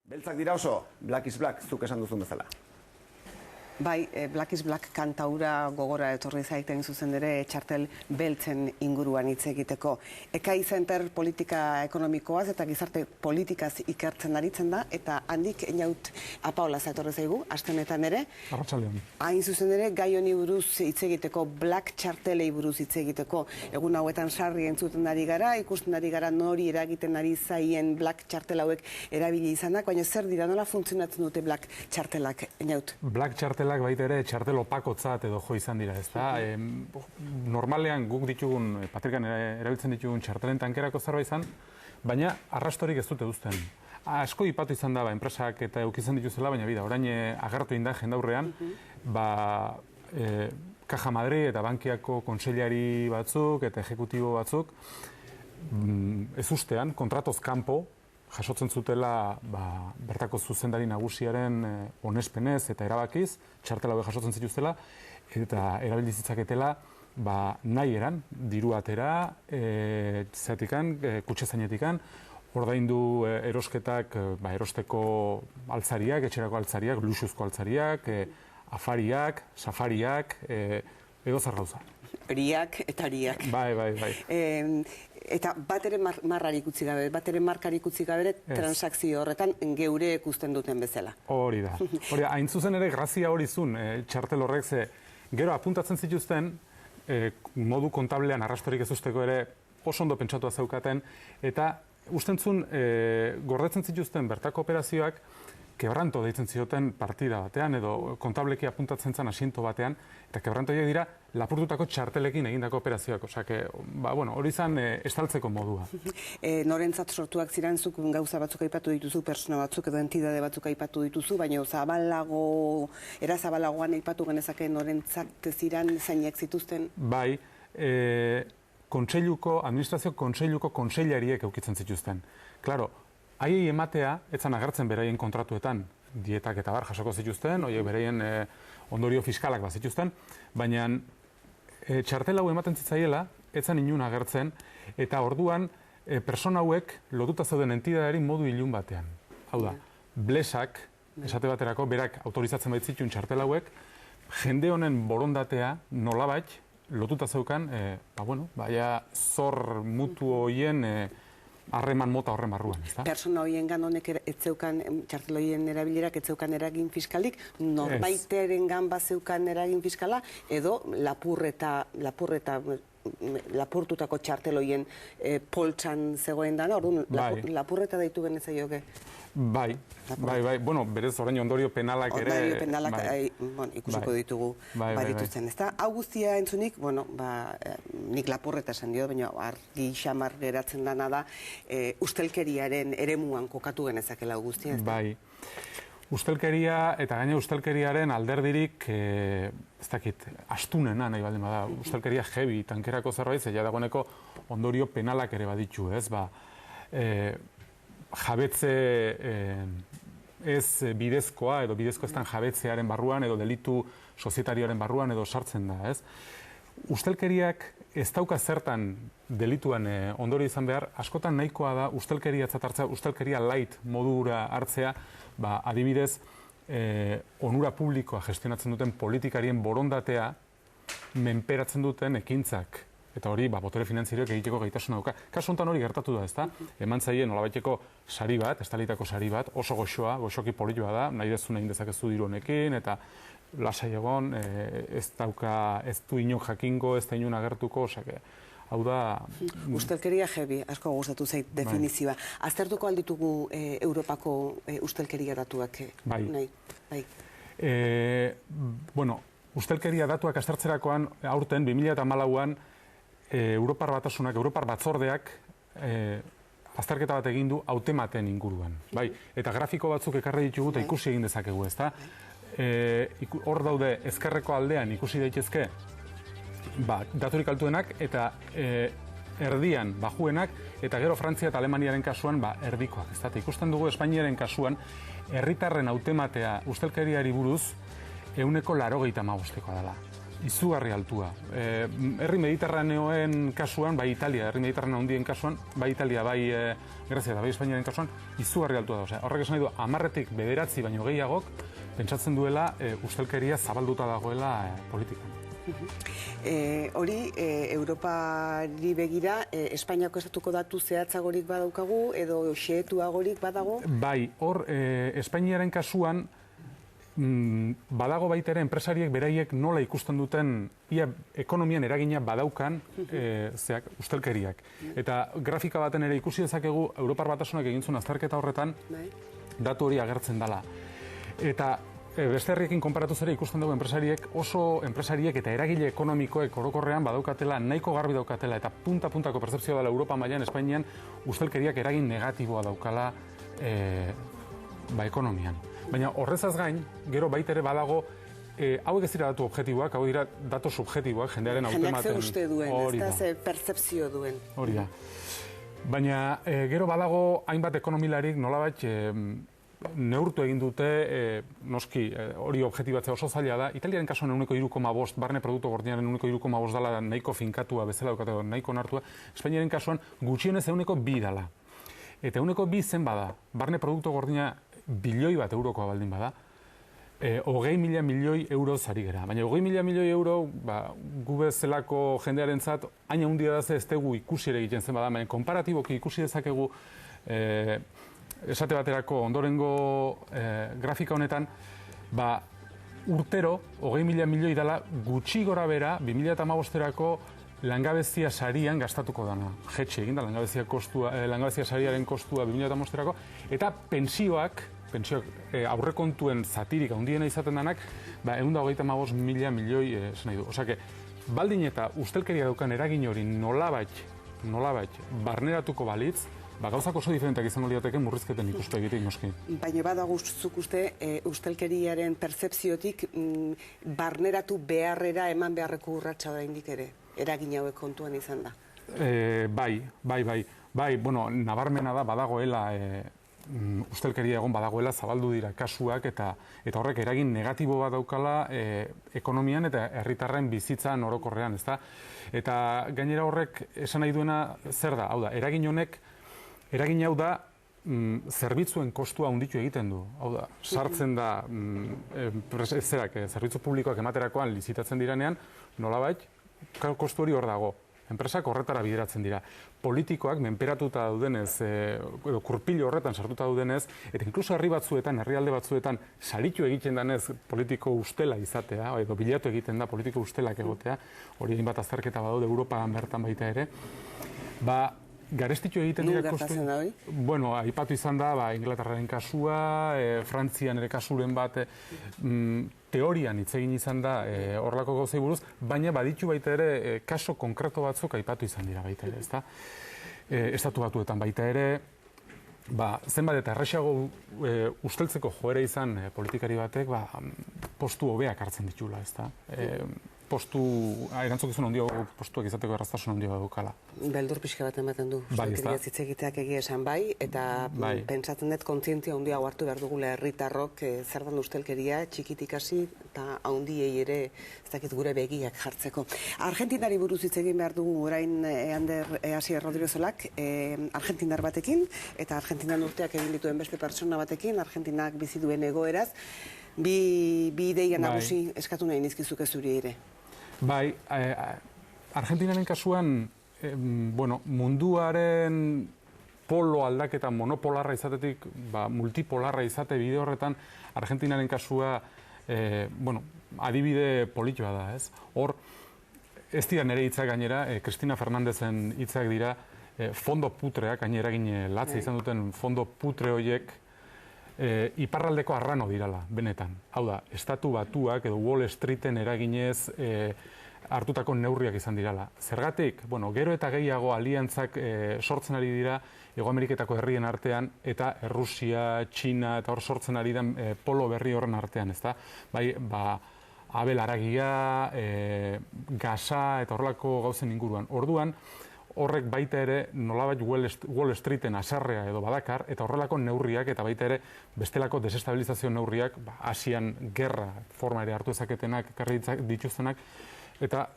Beltzak dira oso, Black is Black, zuk esan duzun bezala. Bai, Black is Black kantaura gogora etorri zaiten zuzen ere txartel beltzen inguruan hitz egiteko. Ekai Center politika ekonomikoaz eta gizarte politikaz ikertzen aritzen da, eta handik Einaut Apaola etorri zaigu, astenetan ere. Arratsaldean. Hain zuzen ere, gai honi buruz hitz egiteko, Black txartelei buruz hitz egiteko, egun hauetan sarri entzuten ari gara, ikusten ari gara nori eragiten ari zaien Black txartel hauek erabili izanak, baina zer dira, nola funtzionatzen dute Black txartelak, Einaut? Black txartelak baita ere txartel opakotzat edo jo izan dira, ezta? Normalean guk ditugun, patrikan erabiltzen ditugun txartelen tankerako zerbait izan, baina arrastorik ez dute uzten. Asko ipatu izan da, enpresak eta eukizan dituzela, baina orain agertu inda jendaurrean, Caja Madrid eta Bankiako kontseilari batzuk eta ejekutibo batzuk ez ustean, kontratoz kanpo, jasotzen zutela bertako zuzendari nagusiaren onespenez eta erabakiz, txartela hauek jasotzen zituztela, eta erabili zitzaketela nahi eran, diru atera, kutxe zainetikan, ordaindu erosketak, erosteko altzariak, etxerako altzariak, luxuzko altzariak, afariak, safariak, edo zer gauza. Horiak eta horiak. Bai. Eta bat ere marrarik utzi gabe, bat ere markarik utzi gabe transakzio horretan geure ikusten duten bezala. Hori da. Hain zuzen ere grazia hori zun, txartel horrek ze gero apuntatzen zituzten, modu kontablean arrastorik ez usteko ere oso ondo pentsatua zeukaten, eta ustentzun gordetzen zituzten bertako operazioak kebranto deitzen zioten partida batean, edo kontableki apuntatzen zen asiento batean, eta kebranto dira lapurtutako txartelekin egindako operazioak. Osake, hori izan estaltzeko modua. Norentzat sortuak ziren, zuk gauza batzuk aipatu dituzu, persona batzuk edo entidade batzuk aipatu dituzu, baina era zabalagoan aipatu genezake norentzat ziren zeinek zituzten? Bai, administrazio kontseiluko kontseilariek eukitzen zituzten. Klaro, haiei ematea, etzan agertzen beraien kontratuetan, dietak eta bar jasoko zituzten, horiek beraien ondorio fiskalak bat zituzten, baina txartel hau ematen zitzaiela, etzan inun agertzen, eta orduan persona hauek lotuta zeuden entidadeari modu ilun batean. Hau da, blesak, esate baterako, berak autorizatzen baitzitun txartel hauek, jende honen borondatea nolabait lotuta zeukan, zor mutu horien harreman mota horren barruan, ezta? Persona horien honek etzeukan, txartel horien erabilerak etzeukan eragin fiskalik, norbaiteren bazeukan eragin fiskala, edo lapurtutako txartel horien poltsan zegoen dana, orduan lapurreta deitu genezaioke? Bai. Berez orain ondorio penalak ere... Ondorio penalak ikusiko ditugu badituzen, ezta? Hau guztia entzunik, nik lapurreta esan dio, baina argi xamar geratzen dana da, ustelkeriaren eremuan kokatu genezakela hau guztia, ezta? Bai. Ustelkeria, eta gaina ustelkeriaren alderdirik, ez dakit, astunena nahi baldin bada, ustelkeria heavy, tankerako zerbait, zeia dagoeneko ondorio penalak ere baditzu, ez? Jabetze ez bidezkoa, edo bidezko eztan jabetzearen barruan, edo delitu sozietarioaren barruan, edo sartzen da, ez? Ustelkeriak ez dauka zertan delituan ondorio izan behar, askotan nahikoa da ustelkeria hartzea, ustelkeria light modura hartzea, adibidez, onura publikoa gestionatzen duten politikarien borondatea menperatzen duten ekintzak. Eta hori, botere finanzierioak egiteko gaitasuna dauka. Kasu honetan hori gertatu da, ezta? Eman zaien nolabaiteko sari bat, estalitako sari bat, oso goxoki polioa da, nahi dezun egin dezakezu diru honekin, eta lasai egon, ez du inok jakingo, ez da inon agertuko, osake, hau da... Ustelkeria jebi, asko gustatu zait definizioa. Aztertuko alditugu Europako ustelkeria datuak? Bai. Ustelkeria datuak aztertzerakoan, aurten, 2014an, Europar Batasunak, Europar Batzordeak azterketa bat egin du hautematen inguruan. Eta grafiko batzuk ekarri ditugu eta ikusi egin dezakegu, ezta? Hor daude ezkerreko aldean ikusi daitezke daturik altuenak eta erdian bajuenak, eta gero Frantzia eta Alemaniaren kasuan erdikoak. Ikusten dugu Espainiaren kasuan herritarren hautematea ustelkeriari buruz 85%koa dela. izugarri altua. Herri Mediterraneoen kasuan, bai Italia, herri Mediterraneo handien kasuan, bai Italia, bai Grazia eta bai Espainiaren kasuan, izugarri altua da. Horrek esan nahi du, 10-tik 9 baino gehiagok, pentsatzen duela ustelkeria zabalduta dagoela politikan. Hori, Europari begira, Espainiako estatuko datu zehatzagorik badaukagu, edo xehetuagorik badago? Bai, hor, Espainiaren kasuan, badago baita ere enpresariek beraiek nola ikusten duten ia ekonomian eragina badaukan ustelkeriak. Eta grafika baten ere ikusi dezakegu Europar Batasunak egin zuen azterketa horretan datu hori agertzen dela. Eta beste herriekin konparatuz ere ikusten dugu enpresariek eta eragile ekonomikoek orokorrean badaukatela, nahiko garbi daukatela eta punta-puntako pertzepzioa dela Europa mailan Espainian ustelkeriak eragin negatiboa daukala ekonomian. Baina horrezaz gain, gero baita ere badago, hauek ez dira datu objektiboak, hau dira datu subjektiboak, jendearen hautematen. Jendeak ze uste duen, ez da ze pertzepzio duen. Hori da. Baina gero badago hainbat ekonomilarik nolabait neurtu egin dute, noski hori objektibatzea oso zaila da. Italiaren kasuan 1,3%, barne produktu gordinaren 1,3% dela nahiko finkatua bezala daukate, nahiko onartua. Espainiaren kasuan gutxienez 2% dela. Eta 2% zen bada, barne produktu gordina bilioi bat eurokoa baldin bada, 20.000 milioi euro zari gara. Baina 20.000 milioi euro, gu bezalako jendearentzat hain handia da ze ez dugu ikusi ere egiten zen bada, baina konparatiboki ikusi dezakegu esate baterako ondorengo grafika honetan, urtero 20.000 milioi dela gutxi gora bera 2015erako langabezia sarian gastatuko dana. Jetxe egin da langabezia sariaren kostua 2015erako, eta pensioak aurrekontuen zatirik handiena izaten denak, 135.000 milioi esan nahi du. Osake, baldin eta ustelkeria daukan eragin hori nolabait barneratuko balitz, gauzak oso diferentak izango lirateke murrizketen ikuspegitik noski. Baina badago zuk uste ustelkeriaren pertzepziotik barneratu beharrera eman beharreko urratsa da indik ere, eragin hauek kontuan izan da. Bai, nabarmena da badagoela ustelkeria egon badagoela zabaldu dira kasuak eta horrek eragin negatibo bat daukala ekonomian eta herritarren bizitzan orokorrean, ezta? Eta gainera horrek esan nahi duena zer da? Hau da, eragin hau da zerbitzuen kostua handitu egiten du. Hau da, sartzen da zerbitzu publikoak ematerakoan lizitatzen diranean, nolabait, kostu hori hor dago. Enpresak horretara bideratzen dira. Politikoak menperatuta daudenez, edo kurpilo horretan sartuta daudenez, eta inkluso herrialde batzuetan saritu egiten denez politiko ustela izatea, edo bilatu egiten da politiko ustelak egotea, hori hainbat azterketa badaude Europan bertan baita ere, garestitu egiten dira kostu. Gertatzen da hori? Bueno, aipatu izan da, Inglaterraren kasua, Frantzian ere kasuren bat, teorian hitz egin izan da horrelako gauzei buruz, baina baditu baita ere kaso konkreto batzuk aipatu izan dira baita ere, ezta? Estatu Batuetan baita ere, zenbat eta erraxago usteltzeko joera izan politikari batek, postu hobeak hartzen ditula, ezta? Erantzukizun handiago postuak izateko erraztasun handiago daukala. Beldur pixka bat ematen du, ustelkeria hitz egiteak egia esan bai, eta pentsatzen dut kontzientzia handiago hartu behar dugula herritarrok zer den ustelkeria, txikitik hasi eta handiei ere ez dakit gure begiak jartzeko. Argentinari buruz hitz egin behar dugu orain Asier Rodriguezolak, argentinar batekin, eta Argentinan urteak egin dituen beste pertsona batekin, Argentinak bizi duen egoeraz, bi ideia nagusi eskatu nahi nizkizuke zuri ere. Bai, Argentinaren kasuan, munduaren polo aldaketa monopolarra izatetik, multipolarra izate bide horretan, Argentinaren kasua, adibide politikoa da, ez? Hor, ez dira nire hitzak gainera, Cristina Fernandezen hitzak dira, fondo putreak, gainera eragin latza izan duten fondo putre horiek, iparraldeko arrano dirala, benetan. Hau da, Estatu Batuak edo Wall Streeten eraginez hartutako neurriak izan dirala. Zergatik, gero eta gehiago aliantzak sortzen ari dira Hego Ameriketako herrien artean eta Errusia, Txina eta hor sortzen ari den polo berri horren artean, ezta? Bai, abel haragia, gasa eta horrelako gauzen inguruan. Orduan, horrek baita ere nolabait Wall Streeten haserrea edo badakar, eta horrelako neurriak eta baita ere bestelako desestabilizazio neurriak, Asian gerra forma ere hartu ezaketenak, ekarri dituztenak, eta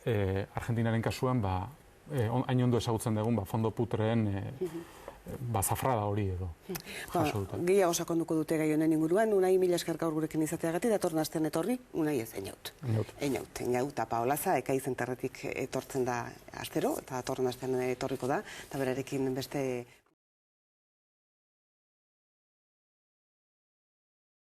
Argentinaren kasuan, hain ondo ezagutzen dugun, fondo putreen zafrada hori edo. Gehiago sakonduko dute gai honen inguruan, Unai, mila esker gaur gurekin izateagatik, datorren astean etorri, Unai ez, Einaut, eta Paolaza, Ekaiz Enterretik etortzen da astero, eta datorren astean etorriko da, eta berarekin beste